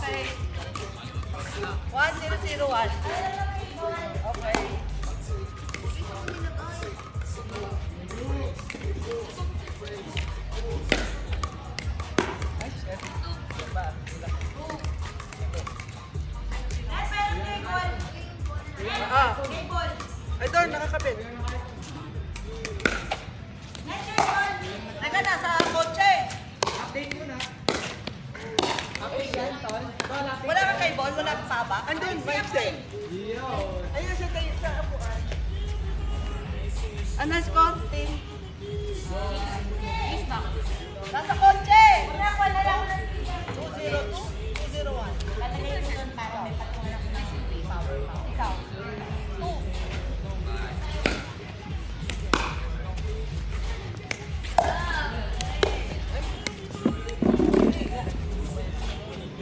Okay. 1001. Okay. Ah. Ay, doon, nakakabit. Teka, nasa kotse. Wala kang cable? Wala kang paba? Andun, Maxine. Ayun siya kayo sa apuan. Ano, Scotty? Nasa kotse! Wala lang. 202, 201. Lalagay ko doon para may patulang na power. Ikaw? 2.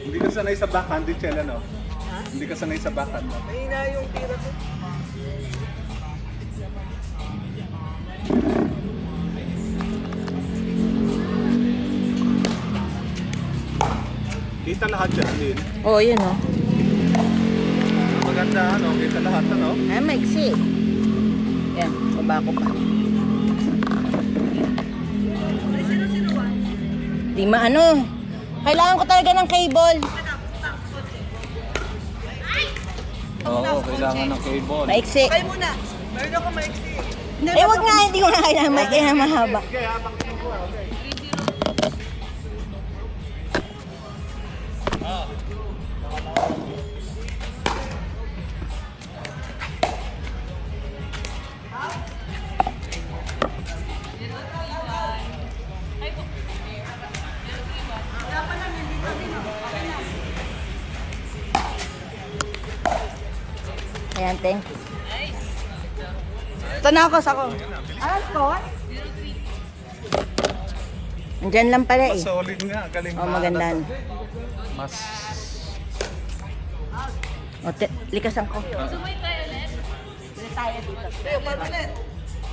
Hindi ka sanay sa backhand, Chela, no? Ha? Hindi ka sanay sa backhand, no? Mahina yung tira ko. Kita lahat yan, din. Oh, yun oh. Maganda, ano? Kita lahat, ano? Ay, maiksi. Yan, baba ko pa. Ay, sino-sinuan? Di maano. Kailangan ko talaga ng cable. Oo, kailangan ng cable. Maiksi. Okay muna. Meron ako maiksi. Eh, wag nga, hindi ko na kailangan. Kaya mahaba. Okay, habang kinukuha, okay. Ayan, thank you. Ito na ako sa ko. Alas ko? Andyan lang pala Mas eh. solid nga, galing Oh, maganda. na. Mas... O, likasan ko. Tayo dito. Tayo, parulit.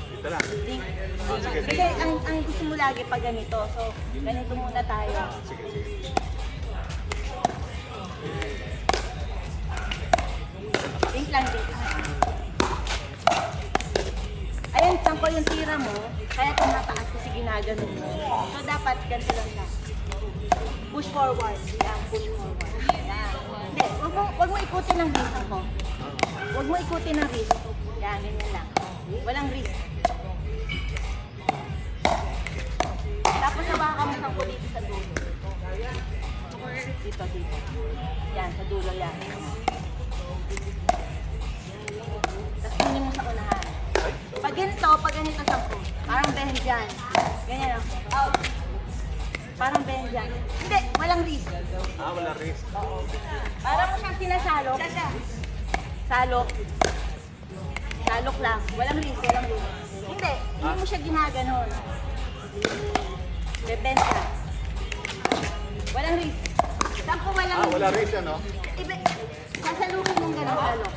Dito lang. Sige, Kasi ang gusto mo lagi pag ganito. So, ganito muna tayo. sige, sige. Think lang dito. Ayan, saan ko yung tira mo, kaya tumataas kasi ginaganon mo. So, dapat ganito lang siya. Push forward. Yan, push forward. Yan. Hindi, wag mo ikutin ng wrist ko. Wag mo ikutin ng wrist. Yan, ganyan lang. Walang wrist. Tapos hawakan mo sa dito sa dulo. Dito, dito. Yan, sa dulo yan. Tapos kunin mo sa unahan. Pag ganito sa po. Parang bend dyan. Ganyan lang. Out. Parang bend dyan. Hindi, walang wrist. Ah, wala risk. Parang mo siyang sinasalok. Salok. Salok lang. Walang wrist, walang wrist. Hindi mo siya ginaganon. Bebend ka. Walang wrist. Saan po walang Ah, wala risk, ano? sasalukin mong gano'n, salok.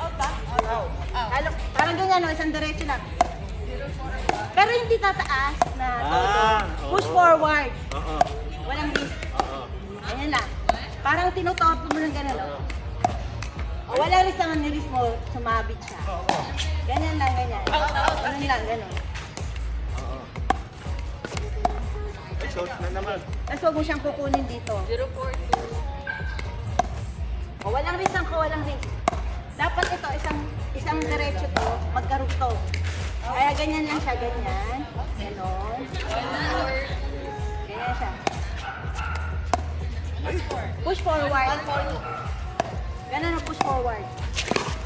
Salok. Parang ganyan, no? Isang diretso lang. Pero hindi tataas na todo. Push oo. forward. Oo. Walang wrist. Oo. Ganyan lang. Parang tinutop mo ng gano'n. O, wala wrist ang nilis mo, sumabit siya. Ganyan lang, ganyan. Ganun lang, gano'n. Oo. Ay, short na naman. Tapos huwag mo siyang kukunin dito. 042. O, walang wrist ang ko, walang wrist. Dapat ito, isang diretso to, magkarugto. Kaya ganyan lang siya, ganyan. Ganon. Ganyan siya. Push forward. Ganon ang push forward.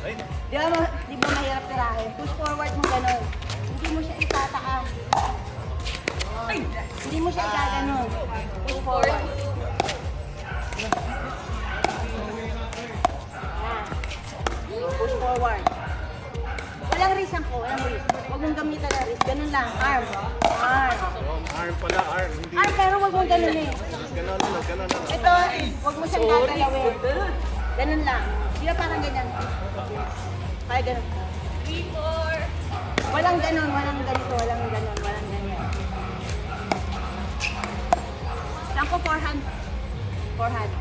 Ay, Di ba mahirap tirahin? Push forward mo ganon. Hindi mo siya itataas. Hindi mo siya igaganon. Push forward. Yan. Push forward. Walang wrist ang ko, walang wrist. Huwag mong gamitan ng wrist. Ganun lang. Arm. Arm. arm pala, arm. Hindi. Arm, pero huwag mong ganun eh. Ganon, ano, ganon, ano. Ito, huwag mo siyang gagalawin. Ganun lang. Di ba parang ganyan? Kaya ganun. 3-4. Walang ganun, walang ganito, walang ganun, walang ganyan. Saan ko forehand? Forehand.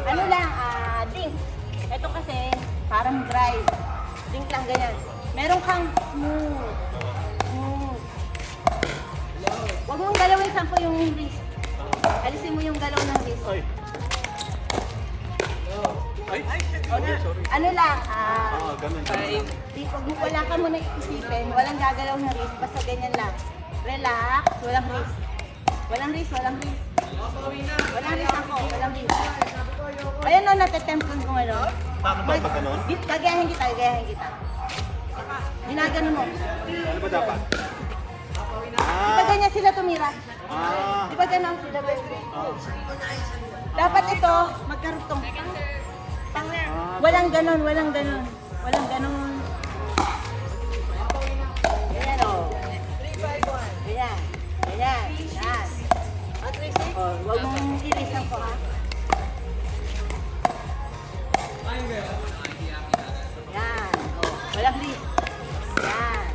Ano lang, dink. Ito kasi, parang dry. Dink lang, ganyan. Meron kang smooth. Smooth. Huwag mong galawin sampo yung wrist. Alisin mo yung galaw ng wrist. Ay. Ay. Ano lang, Ganun. wala ka muna isipin, walang gagalaw na wrist, basta ganyan lang. Relax, walang wrist. Walang wrist, walang wrist. Walang wrist ako, walang wrist. Ayan o, natetempon ko ano. Paano ba pag ganun? Gagayahin kita, gagayahin kita. Ginagano mo. Ano ba dapat? Di ba ganyan sila tumira? Ah. Di ba ganun sila? Dapat ito, magkarutong. Walang ganon, walang ganon. Walang ganon. Ganyan o. Ganyan. Ganyan. Yan. O, huwag mong irisan ko ha. Yan. O, walang ris. Yan.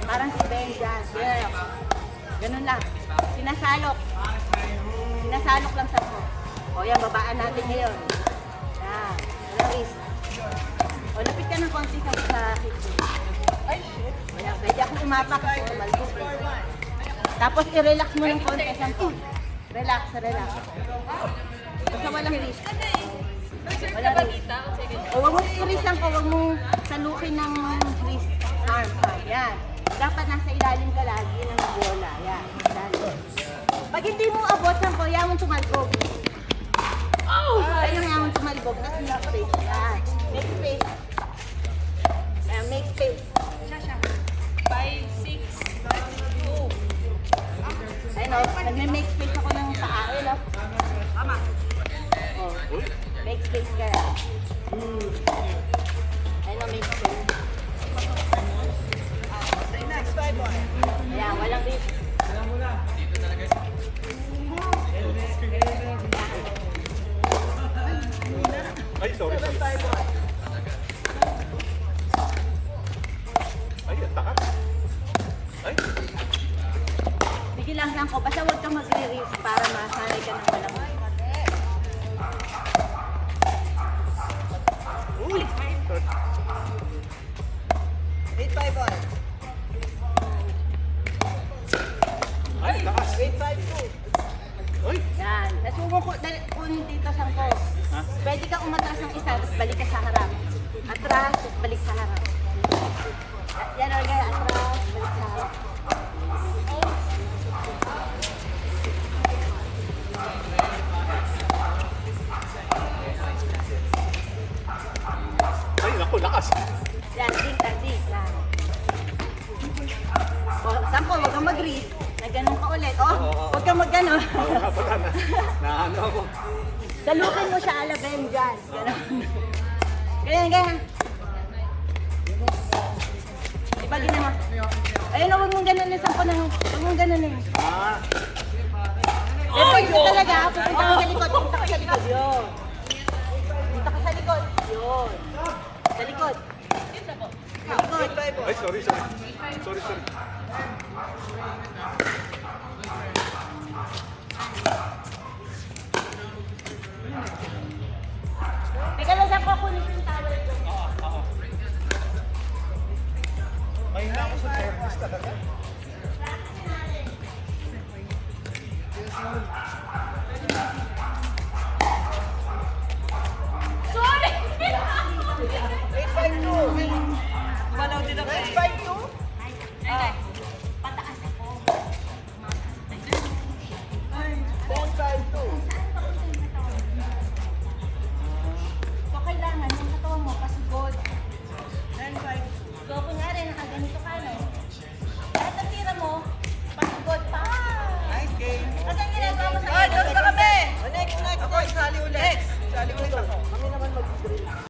Parang si Ben dyan. Yan. Ganun lang. Sinasalok. Sinasalok lang sa ko. O yan, babaan natin ngayon. Yan. Walang ris. O, lapit ka ng konti sa kitchen. Ay, shit. Ayan, pwede akong umapak kasi malbos. Tapos i-relax mo ng konti. Relax, relax. Basta walang ris. Walang ris. O, huwag mong i-risan ko, huwag mong salukin ng ris. Arm. Yan. Dapat nasa ilalim ka lagi ng bola. Yan. Pag hindi mo abot ng ko, yan mong tumalbog. Ayun nga mong tumalbog. Tapos make space. Yan. Make space. Ayan, make space. 5, 6, 2. Ayun o, nagme-make space ako ng paa. Ayun o. Tama. O, make space ka. Ayun o, make space. Next, 5, 1. Ayan, walang risk. Ay, sorry. 5, 1. Ay, ang takas. Ay. Bigyan lang ko, basta huwag kang magre-risk para masanay ka ng walang risk. Uy. 8, 5, 1. Ay, takas. 8, 5, 2. Ay. Yan. Tapos huwag mo kunin dito sa ko. Ha? Pwede kang umatras ng isa, tapos balik ka sa harap. Atras, tapos balik sa harap. Yan o, gaya. Atras, balik sa harap. Ay, naku, lakas. Yan, ding, ding. Yan. O, sampo, huwag kang mag-risk. Na ganun ka ulit. O, huwag kang mag-ganon. Oo nga pala na. Naano ako. Salukin mo siya ala Ben dyan. Ganon. Ganyan, ganyan. Ibagin mo. Ayun, huwag mong ganunin. Sampo na. Huwag mong ganunin. Ah. Ito talaga. Pupunta ka sa likod. Punta ka sa likod. Yun. Punta ka sa likod. Yun. Sa likod. Sa likod. 8, 5, 1. Ay, sorry. Sorry. Teka lang, saan ko kunin yung towel ko? May na ako sa service talaga.